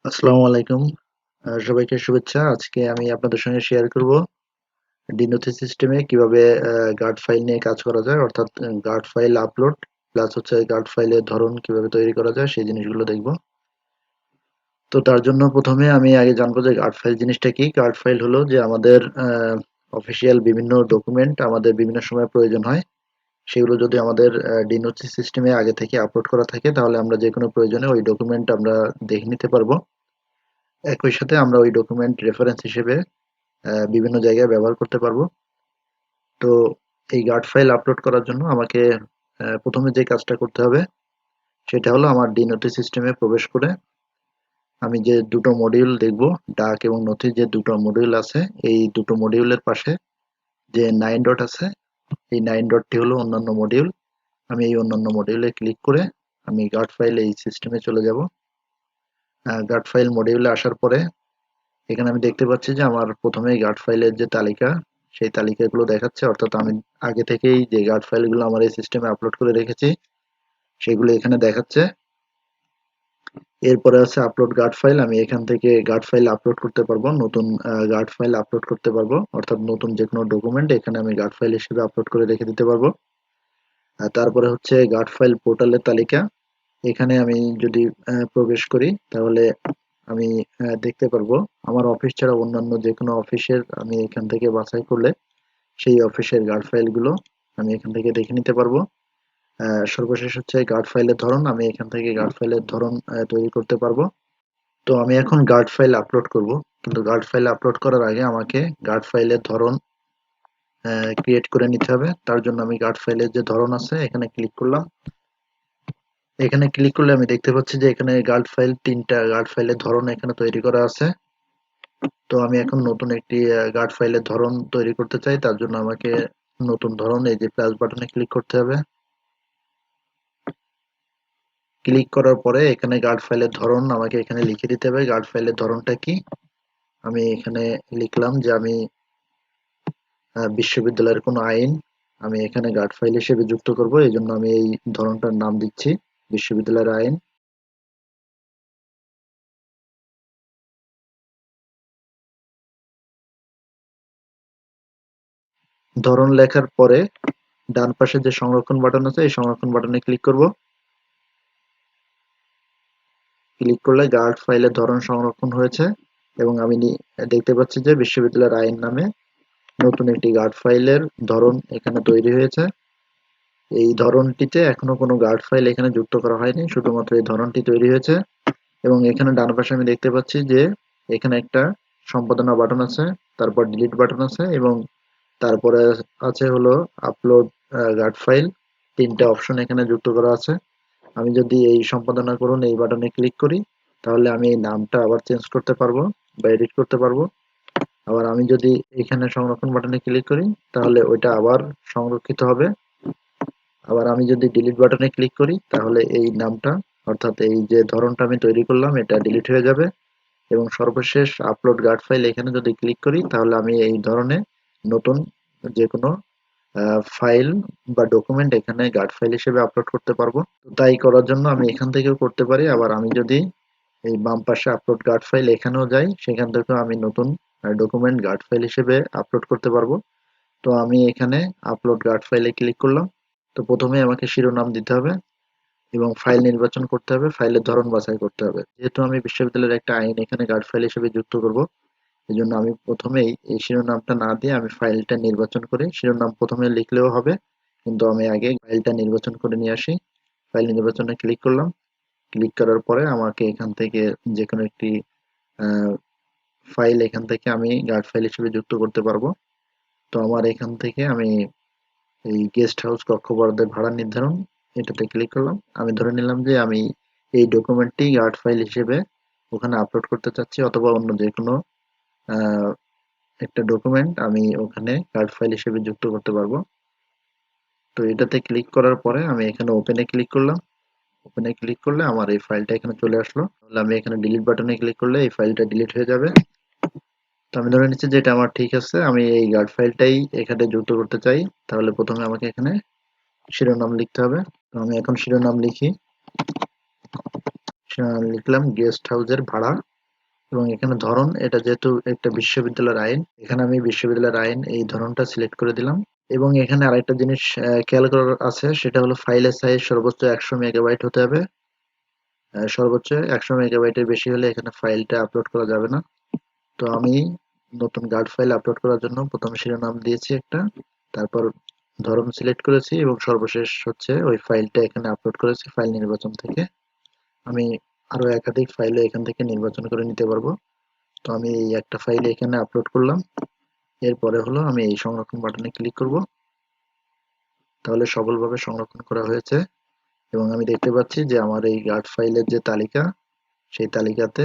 আসসালামু আলাইকুম। সবাইকে শুভেচ্ছা। আজকে আমি আপনাদের সঙ্গে শেয়ার করব d-nothi সিস্টেমে কিভাবে গার্ড ফাইল নিয়ে কাজ করা যায়, অর্থাৎ গার্ড ফাইল আপলোড প্লাস হচ্ছে গার্ড ফাইলের ধরন কিভাবে তৈরি করা যায় সেই জিনিসগুলো দেখব। তো তার জন্য প্রথমে আমি আগে জানবো যে গার্ড ফাইল জিনিসটা কি। গার্ড ফাইল হলো যে আমাদের অফিসিয়াল বিভিন্ন ডকুমেন্ট আমাদের বিভিন্ন সময় প্রয়োজন হয়। সেগুলো যদি আমাদের d-nothi সিস্টেমে আগে থেকে আপলোড করা থাকে তাহলে আমরা যে কোনো প্রয়োজনে ওই ডকুমেন্ট আমরা দেখে নিতে পারবো। একই সাথে আমরা ওই ডকুমেন্ট রেফারেন্স হিসেবে বিভিন্ন জায়গায় ব্যবহার করতে পারবো। তো এই গার্ড ফাইল আপলোড করার জন্য আমাকে প্রথমে যে কাজটা করতে হবে সেটা হলো আমার d-nothi সিস্টেমে প্রবেশ করে আমি যে দুটো মডিউল দেখব, ডাক এবং নথি যে দুটো মডিউল আছে, এই দুটো মডিউলের পাশে যে 9 ডট আছে, এই 9 ডটটি হলো অন্যান্য মডিউল। আমি এই অন্যান্য মডিউলে ক্লিক করে আমি গার্ড ফাইল এই সিস্টেমে চলে যাব। গার্ড ফাইল মডিউলে আসার পরে এখানে আমি দেখতে পাচ্ছি যে আমার প্রথমেই গার্ড ফাইলের যে তালিকা, সেই তালিকাগুলো দেখাচ্ছে, অর্থাৎ আমি আগে থেকেই যে গার্ড ফাইলগুলো আমার এই সিস্টেমে আপলোড করে রেখেছি সেগুলো এখানে দেখাচ্ছে। এরপরে আছে আপলোড গার্ড ফাইল। আমি এখান থেকে গার্ড ফাইল আপলোড করতে পারবো, নতুন গার্ড ফাইল আপলোড করতে পারবো, অর্থাৎ নতুন যে কোনো ডকুমেন্ট এখানে আমি গার্ড ফাইল হিসেবে আপলোড করে রেখে দিতে পারবো। তারপরে হচ্ছে গার্ড ফাইল পোর্টালের তালিকা। এখানে আমি যদি প্রবেশ করি তাহলে আমি দেখতে পারবো আমার অফিস ছাড়া অন্যান্য যে কোনো অফিসের আমি এখান থেকে বাছাই করলে সেই অফিসের গার্ড ফাইলগুলো আমি এখান থেকে দেখে নিতে পারবো। সর্বশেষ হচ্ছে গার্ড ফাইলের ধরন। আমি এখান থেকে গার্ড ফাইলের ধরন তৈরি করতে পারবো। তো আমি এখন গার্ড ফাইল আপলোড করব, কিন্তু গার্ড ফাইল আপলোড করার আগে আমাকে গার্ড ফাইলের ধরন ক্রিয়েট করে নিতে হবে। তার জন্য আমি গার্ড ফাইলের যে ধরন আছে এখানে ক্লিক করলাম। এখানে ক্লিক করলে আমি দেখতে পাচ্ছি যে এখানে গার্ড ফাইল, তিনটা গার্ড ফাইলের ধরন এখানে তৈরি করা আছে। তো আমি এখন নতুন একটি গার্ড ফাইলের ধরন তৈরি করতে চাই। তার জন্য আমাকে নতুন ধরন, এই যে প্লাস বাটনে ক্লিক করতে হবে। ক্লিক করার পরে এখানে গার্ড ফাইলের ধরন আমাকে এখানে লিখে দিতে হবে গার্ড ফাইলের ধরনটা কি। আমি এখানে লিখলাম যে আমি বিশ্ববিদ্যালয়ের কোনো আইন আমি এখানে গার্ড ফাইল হিসেবে যুক্ত করব, এই জন্য আমি এই ধরনটার নাম দিচ্ছি বিশ্ববিদ্যালয়ের আইন। ধরন লেখার পরে ডান পাশে যে সংরক্ষণ বাটন আছে এই সংরক্ষণ বাটনে ক্লিক করব। ক্লিক করলে গার্ড ফাইলের ধরন সংরক্ষণ হয়েছে এবং আমি দেখতে পাচ্ছি যে বিশ্ববিদ্যালয়ের আইন নামে নতুন একটি গার্ড ফাইলের ধরন এখানে তৈরি হয়েছে। এই ধরনটিতে এখনো কোনো গার্ড ফাইল এখানে যুক্ত করা হয়নি, শুধুমাত্র এই ধরনটি তৈরি হয়েছে। এবং এখানে ডান পাশে আমি দেখতে পাচ্ছি যে এখানে একটা সম্পাদনা বাটন আছে, তারপর ডিলিট বাটন আছে এবং তারপরে আছে হলো আপলোড গার্ড ফাইল। তিনটা অপশন এখানে যুক্ত করা আছে। আমি যদি এই সম্পাদনা করুন এই বাটনে ক্লিক করি তাহলে আমি এই নামটা আবার চেঞ্জ করতে পারবো বা এডিট করতে পারবো। আবার আমি যদি এখানে সংরক্ষণ বাটনে ক্লিক করি তাহলে ওইটা আবার সংরক্ষিত হবে। আবার আমি যদি ডিলিট বাটনে ক্লিক করি তাহলে এই নামটা, অর্থাৎ এই যে ধরনটা আমি তৈরি করলাম, এটা ডিলিট হয়ে যাবে। এবং সর্বশেষ আপলোড গার্ড ফাইল এখানে যদি ক্লিক করি তাহলে আমি এই ধরনের নতুন যে কোনো ফাইল বা ডকুমেন্ট এখানে গার্ড ফাইল হিসেবে আপলোড করতে পারবো। তো তাই করার জন্য আমি এখান থেকেও করতে পারি, আবার আমি যদি এই বাম পাশে আপলোড গার্ড ফাইল এখানেও যাই সেখান থেকেও আমি নতুন ডকুমেন্ট গার্ড ফাইল হিসেবে আপলোড করতে পারবো। তো আমি এখানে আপলোড গার্ড ফাইলে ক্লিক করলাম। তো প্রথমে আমাকে শিরোনাম দিতে হবে এবং ফাইল নির্বাচন করতে হবে, ফাইলের ধরন বাছাই করতে হবে। যেহেতু আমি বিশ্ববিদ্যালয়ের একটা আইন এখানে গার্ড ফাইল হিসেবে যুক্ত করব, এই জন্য আমি প্রথমেই এই শিরোনামটা না দিয়ে আমি ফাইলটা নির্বাচন করি। শিরোনাম প্রথমে লিখলেও হবে, কিন্তু আমি আগে ফাইলটা নির্বাচন করে নিয়ে আসি। ফাইল নির্বাচনে ক্লিক করলাম। ক্লিক করার পরে আমাকে এখান থেকে যে কোনো একটি ফাইল এখান থেকে আমি গার্ড ফাইল হিসেবে যুক্ত করতে পারবো। তো আমার এখান থেকে আমি এই গেস্ট হাউস কক্ষ বরাদ্দের ভাড়া নির্ধারণ, এটাতে ক্লিক করলাম। আমি ধরে নিলাম যে আমি এই ডকুমেন্টটি গার্ড ফাইল হিসেবে ওখানে আপলোড করতে চাচ্ছি, অথবা অন্য যে কোনো আহ, একটা ডকুমেন্ট আমি ওখানে গার্ড ফাইল হিসেবে যুক্ত করতে পারবো। তো এটাতে ক্লিক করার পরে আমি এখানে ওপেনে ক্লিক করলাম। ওপেনে ক্লিক করলে আমার এই ফাইলটা এখানে চলে আসলো। তাহলে আমি এখানে ডিলিট বাটনে ক্লিক করলে এই ফাইলটা ডিলিট হয়ে যাবে। তো আমি ধরে নিচ্ছি যে এটা আমার ঠিক আছে, আমি এই গার্ড ফাইলটাই এখানে যুক্ত করতে চাই। তাহলে প্রথমে আমাকে এখানে শিরোনাম লিখতে হবে। তো আমি এখন শিরোনাম লিখি। লিখলাম গেস্ট হাউসের ভাড়া। এবং এখানে ধরন, এটা যেহেতু একটা বিশ্ববিদ্যালয়ের আইন, এখানে আমি বিশ্ববিদ্যালয়ের আইন এই ধরনটা সিলেক্ট করে দিলাম। এবং এখানে আরেকটা জিনিস খেয়াল করার আছে, সেটা হলো ফাইলের সাইজ সর্বোচ্চ 100 মেগাবাইট হতে হবে। সর্বোচ্চ 100 মেগাবাইটের বেশি হলে এখানে ফাইলটা আপলোড করা যাবে না। তো আমি নতুন গার্ড ফাইল আপলোড করার জন্য প্রথমে শিরোনাম দিয়েছি একটা, তারপর ধরন সিলেক্ট করেছি এবং সর্বশেষ হচ্ছে ওই ফাইলটা এখানে আপলোড করেছি ফাইল নির্বাচন থেকে। আমি আরো একাধিক ফাইলও এখান থেকে নির্বাচন করে নিতে পারবো। তো আমি এই একটা ফাইল এখানে আপলোড করলাম। এরপরে হলো আমি এই সংরক্ষণ বাটনে ক্লিক করব। তাহলে সফলভাবে সংরক্ষণ করা হয়েছে এবং আমি দেখতে পাচ্ছি যে আমার এই গার্ড ফাইলের যে তালিকা, সেই তালিকাতে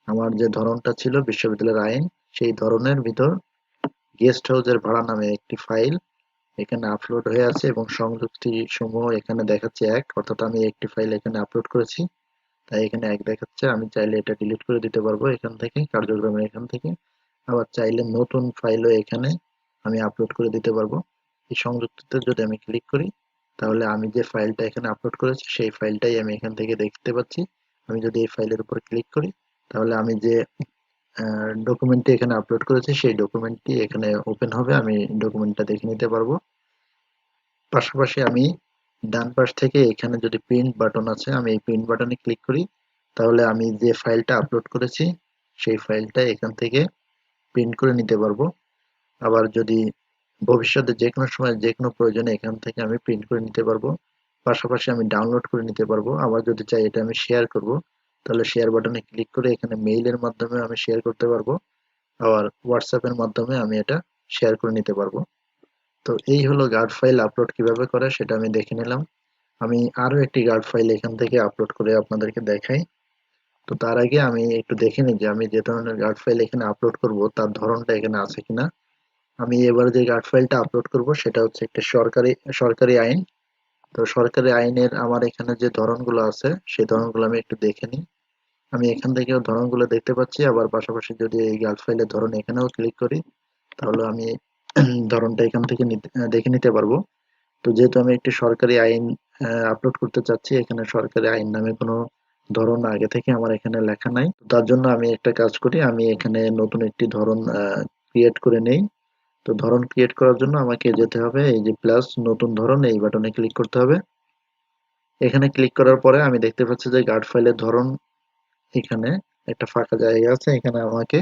আমার যে ধরনটা ছিল বিশ্ববিদ্যালয়ের আইন, সেই ধরনের ভিতর গেস্ট হাউসের ভাড়া নামে একটি ফাইল এখানে আপলোড হয়ে আছে এবং সংযুক্তি সমূহ এখানে দেখাচ্ছে 1, অর্থাৎ আমি একটি ফাইল এখানে আপলোড করেছি, তাই এখানে 1 দেখাচ্ছে। আমি চাইলে এটা ডিলিট করে দিতে পারবো এখান থেকে, কার্যক্রমের এখান থেকে। আবার চাইলে নতুন ফাইলও এখানে আমি আপলোড করে দিতে পারবো। এই সংযুক্তিতে যদি আমি ক্লিক করি, তাহলে আমি যে ফাইলটা এখানে আপলোড করেছি সেই ফাইলটাই আমি এখান থেকে দেখতে পাচ্ছি। আমি যদি এই ফাইলের উপর ক্লিক করি, তাহলে আমি যে ডকুমেন্টটি এখানে আপলোড করেছি সেই ডকুমেন্টটি এখানে ওপেন হবে, আমি ডকুমেন্টটা দেখে নিতে পারবো। পাশাপাশি আমি ডান পাশ থেকে এখানে যদি প্রিন্ট বাটন আছে, আমি এই প্রিন্ট বাটনে ক্লিক করি, তাহলে আমি যে ফাইলটা আপলোড করেছি সেই ফাইলটা এখান থেকে প্রিন্ট করে নিতে পারবো। আবার যদি ভবিষ্যতে যে কোনো সময় যে কোনো প্রয়োজনে এখান থেকে আমি প্রিন্ট করে নিতে পারবো। পাশাপাশি আমি ডাউনলোড করে নিতে পারবো। আবার যদি চাই এটা আমি শেয়ার করব, তাহলে শেয়ার বাটনে ক্লিক করে এখানে মেইলের মাধ্যমে আমি শেয়ার করতে পারবো। আবার হোয়াটসঅ্যাপের মাধ্যমে আমি এটা শেয়ার করে নিতে পারবো। তো এই হলো গার্ড ফাইল আপলোড কিভাবে করে সেটা আমি দেখে নিলাম। আমি আরো একটি গার্ড ফাইল এখান থেকে আপলোড করে আপনাদেরকে দেখাই। তো তার আগে আমি একটু দেখে নিই যে আমি যে ধরনের গার্ড ফাইল এখানে আপলোড করব তার ধরনটা এখানে আছে কিনা। আমি এবার যে গার্ড ফাইলটা আপলোড করব সেটা হচ্ছে একটা সরকারি সরকারি আইন। তো সরকারি আইনের আমার এখানে যে ধরনগুলো আছে সেই ধরনগুলো আমি একটু দেখে নিই। আমি এখান থেকেও ধরনগুলো দেখতে পাচ্ছি, আবার পাশাপাশি যদি এই গার্ড ফাইলের ধরন এখানেও ক্লিক করি, তাহলে আমি ধরনটা এখান থেকে দেখে নিতে পারবো। তো যেহেতু আমি একটি সরকারি আইন আপলোড করতে চাচ্ছি, এখানে সরকারি আইন নামে কোনো ধরন আগে থেকে আমার এখানে লেখা নাই। তার জন্য আমি একটা কাজ করি, আমি এখানে নতুন একটি ধরন ক্রিয়েট করে নেই। তো ধরন ক্রিয়েট করার জন্য আমাকে যেতে হবে এই যে প্লাস নতুন ধরন, এই বাটনে ক্লিক করতে হবে। এখানে ক্লিক করার পরে আমি দেখতে পাচ্ছি যে গার্ড ফাইলের ধরন, এখানে একটা ফাঁকা জায়গা আছে, এখানে আমাকে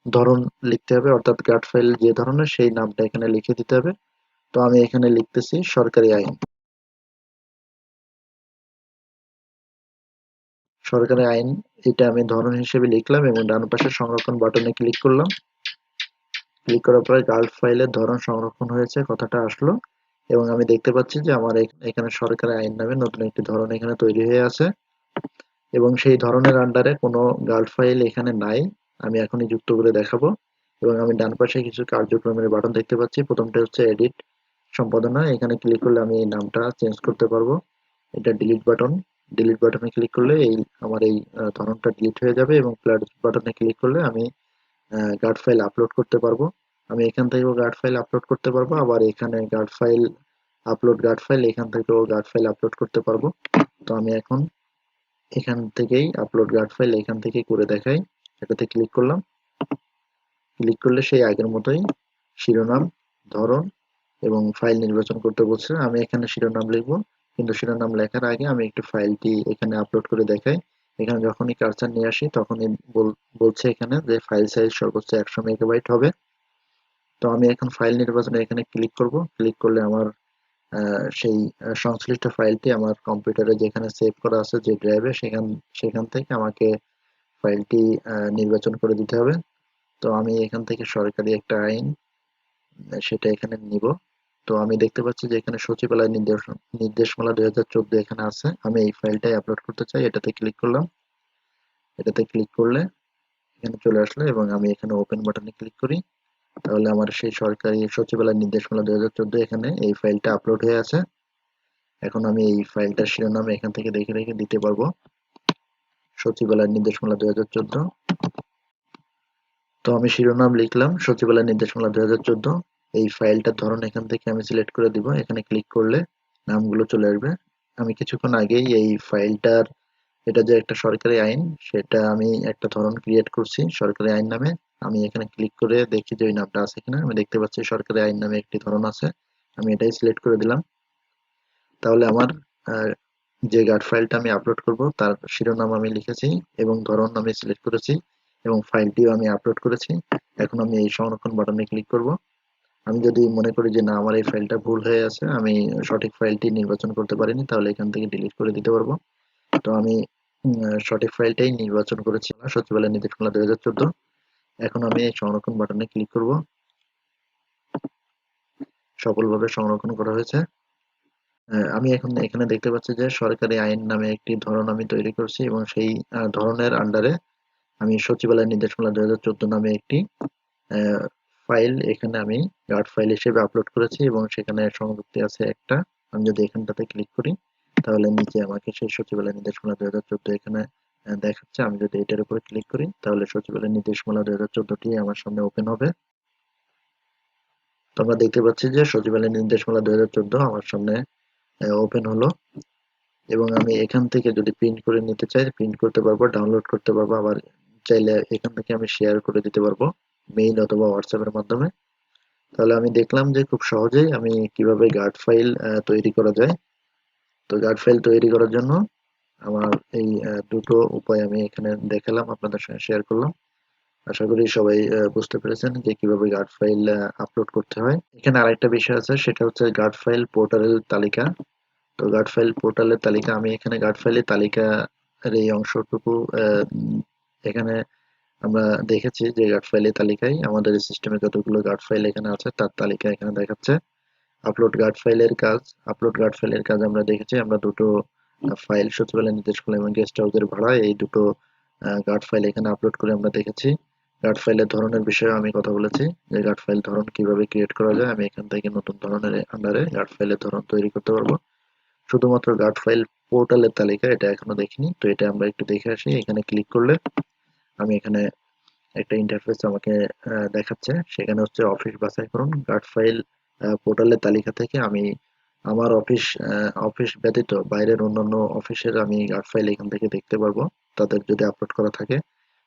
ধরন লিখতে হবে, অর্থাৎ গার্ড ফাইল যে ধরনের সেই নামটা এখানে লিখে দিতে হবে। তো আমি এখানে লিখতেছি সরকারি আইন। সরকারি আইন, এটা আমি ধরন হিসেবে লিখলাম এবং ডান পাশে সংরক্ষণ বাটনে ক্লিক করলাম। ক্লিক করার পরে গার্ড ফাইলের ধরন সংরক্ষণ হয়েছে কথাটা আসলো এবং আমি দেখতে পাচ্ছি যে আমার এখানে সরকারি আইন নামে নতুন একটি ধরন এখানে তৈরি হয়ে আছে এবং সেই ধরনের আন্ডারে কোনো গার্ড ফাইল এখানে নাই। আমি এখনই যুক্ত করে দেখাবো। এবং আমি ডান পাশে কিছু কার্যক্রমের বাটন দেখতে পাচ্ছি। প্রথমটা হচ্ছে এডিট সম্পাদনা, এখানে ক্লিক করলে আমি এই নামটা চেঞ্জ করতে পারবো। এটা ডিলিট বাটন, ডিলিট বাটনে ক্লিক করলে এই আমার এই ধরনটা ডিলিট হয়ে যাবে এবং প্লাস বাটনে ক্লিক করলে আমি গার্ড ফাইল আপলোড করতে পারবো। আমি এখান থেকেও গার্ড ফাইল আপলোড করতে পারবো, আবার এখানে guard file upload guard file, এখান থেকেও গার্ড ফাইল আপলোড করতে পারবো। তো আমি এখন এখান থেকেই আপলোড গার্ড ফাইল এখান থেকেই করে দেখাই। এটাতে ক্লিক করলাম, ক্লিক করলে সেই আগের মতোই শিরোনাম, ধরন এবং ফাইল নির্বাচন করতে বলছে। আমি এখানে শিরোনাম লিখবো, কিন্তু শিরোনাম লেখার আগে আমি একটু ফাইলটি এখানে আপলোড করে দেখাই। এখানে যখনই কার্সার নিয়ে আসি তখনই বলছে এখানে যে ফাইল সাইজ সর্বোচ্চ 100 মেগাবাইট হবে। তো আমি এখন ফাইল নির্বাচনে এখানে ক্লিক করব। ক্লিক করলে আমার সেই সংশ্লিষ্ট ফাইলটি আমার কম্পিউটারে যেখানে সেভ করা আছে যে ড্রাইভে, সেখান সেখান থেকে আমাকে ফাইলটি নির্বাচন করে দিতে হবে। তো আমি এখান থেকে সরকারি একটা আইন সেটা এখানে নিব। তো আমি দেখতে পাচ্ছি যে এখানে সচিবালয় নির্দেশমালা 2014 এখানে আছে। আমি এই ফাইলটাই আপলোড করতে চাই, এটাতে ক্লিক করলাম। এটাতে ক্লিক করলে এখানে চলে আসলো এবং আমি এখানে ওপেন বাটনে ক্লিক করি, তাহলে আমার সেই সরকারি সচিবালয় নির্দেশমালা 2014 এখানে এই ফাইলটা আপলোড হয়ে আছে। এখন আমি এই ফাইলটার শিরোনাম এখান থেকে দেখে রেখে দিতে পারবো, সচিবালয় নির্দেশমালা 2014। তো আমি শিরোনাম লিখলাম সচিবালয় নির্দেশমালা 2014। এই ফাইলটার ধরন এখান থেকে আমি সিলেক্ট করে দিব, এখানে ক্লিক করলে নামগুলো চলে আসবে। আমি কিছুক্ষণ আগেই এই ফাইলটার এটা যে একটা সরকারি আইন, সেটা আমি একটা ধরন ক্রিয়েট করছি সরকারি আইন নামে। আমি এখানে ক্লিক করে দেখি যে ওই নামটা আছে কিনা। আমি দেখতে পাচ্ছি সরকারি আইন নামে একটি ধরন আছে। আমি এটাই সিলেক্ট করে দিলাম। তাহলে আমার আহ, যে গার্ড ফাইলটা আমি আপলোড করব তার শিরোনাম আমি লিখেছি এবং ধরন আমি সিলেক্ট করেছি এবং ফাইলটিও আমি আপলোড করেছি। এখন আমি এই সংরক্ষণ বাটনে ক্লিক করব। আমি যদি মনে করি যে না, আমার এই ফাইলটা ভুল হয়ে আছে, আমি সঠিক ফাইলটি নির্বাচন করতে পারিনি, তাহলে এখান থেকে ডিলিট করে দিতে পারবো। তো আমি সঠিক ফাইলটাই নির্বাচন করেছি, সচিবালয় নির্দেশমালা 2014। এখন আমি এই সংরক্ষণ বাটনে ক্লিক করব। সফলভাবে সংরক্ষণ করা হয়েছে। আমি এখন এখানে দেখতে পাচ্ছি যে সরকারি আইন নামে একটি ধরন আমি তৈরি করছি এবং সেই ধরনের আন্ডারে আমি সচিবালয় নির্দেশমালা 2014 নামে একটি ফাইল এখানে আমি গার্ড ফাইল হিসেবে আপলোড করেছি এবং সেখানে সংযুক্তি আছে একটা। আমি যদি এখানটাতে ক্লিক করি তাহলে নিচে আমাকে সেই সচিবালয় নির্দেশমালা 2014 এখানে দেখাচ্ছে। আমি যদি এটার উপর ক্লিক করি তাহলে সচিবালয় নির্দেশমালা 2014টি আমার সামনে ওপেন হবে। তো আমরা দেখতে পাচ্ছি যে সচিবালয় নির্দেশমালা 2014 আমার সামনে ওপেন হলো এবং আমি এখান থেকে যদি প্রিন্ট করে নিতে চাই প্রিন্ট করতে পারবো, ডাউনলোড করতে পারবো, আবার চাইলে এখান থেকে আমি শেয়ার করে দিতে পারবো মেইল অথবা হোয়াটসঅ্যাপের মাধ্যমে। তাহলে আমি দেখলাম যে খুব সহজেই আমি কিভাবে গার্ড ফাইল তৈরি করা যায়। তো গার্ড ফাইল তৈরি করার জন্য আমার এই দুটো উপায় আমি এখানে দেখালাম, আপনাদের সঙ্গে শেয়ার করলাম। আশা করি সবাই বুঝতে পেরেছেন যে কিভাবে গার্ড ফাইল আপলোড করতে হয়। এখানে আরেকটা বিষয় আছে, সেটা হচ্ছে গার্ড ফাইল পোর্টালের তালিকা। তো গার্ড ফাইল পোর্টালের তালিকা, আমি এখানে গার্ড ফাইলের তালিকার এই অংশটুকু এখানে আমরা দেখেছি যে গার্ড ফাইলের তালিকায় আমাদের সিস্টেমে যতগুলো গার্ড ফাইল এখানে আছে তার তালিকা এখানে দেখাচ্ছে। আপলোড গার্ড ফাইলের কাজ, আপলোড গার্ড ফাইলের কাজ আমরা দেখেছি। আমরা দুটো ফাইল সচিবালয় নির্দেশমালা এবং গেস্ট হাউসের ভাড়া, এই দুটো গার্ড ফাইল এখানে আপলোড করে আমরা দেখেছি। গার্ড ফাইলের ধরনের বিষয়ে আমি কথা বলেছি যে গার্ড ফাইল ধরন কিভাবে ক্রিয়েট করা যায়। আমি এখান থেকে নতুন ধরনের আন্ডারে গার্ড ফাইলের ধরন তৈরি করতে পারবো। শুধুমাত্র গার্ড ফাইল পোর্টালের তালিকা এটা এখনো দেখিনি, তো এটা আমরা একটু দেখে আসি। এখানে ক্লিক করলে আমি এখানে একটা ইন্টারফেস আমাকে দেখাচ্ছে, সেখানে হচ্ছে অফিস বাছাই করুন। গার্ড ফাইল পোর্টালের তালিকা থেকে আমি আমার অফিস ব্যতীত বাইরের অন্যান্য অফিসের আমি গার্ড ফাইল এখান থেকে দেখতে পারবো, তাদের যদি আপলোড করা থাকে।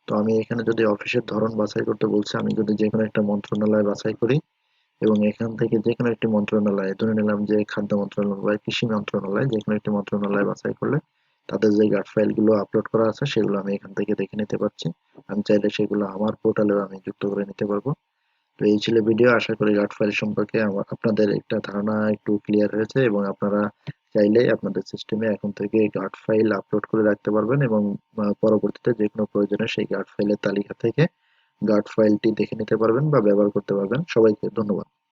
তো আমি এখানে যদি অফিসের ধরন বাছাই করতে বলছি, আমি যদি যে কোনো একটা মন্ত্রণালয় বাছাই করি এবং এখান থেকে যে কোনো একটি মন্ত্রণালয়, ধরে নিলাম যে খাদ্য মন্ত্রণালয় বা কৃষি মন্ত্রণালয়, যে কোনো একটি মন্ত্রণালয় বাছাই করলে তাদের যে গার্ড ফাইল গুলো আপলোড করা আছে সেগুলো আমি এখান থেকে দেখে নিতে পারছি। আমি চাইলে সেগুলো আমার পোর্টালেও আমি যুক্ত করে নিতে পারবো। তো এই ছিল ভিডিও। আশা করি গার্ড ফাইল সম্পর্কে আপনাদের একটা ধারণা একটু ক্লিয়ার হয়েছে এবং আপনারা চাইলে আপনাদের সিস্টেমে এখন থেকে গার্ড ফাইল আপলোড করে রাখতে পারবেন এবং পরবর্তীতে যে কোনো প্রয়োজনে সেই গার্ড ফাইলের তালিকা থেকে গার্ড ফাইলটি দেখে নিতে পারবেন বা ব্যবহার করতে পারবেন। সবাইকে ধন্যবাদ।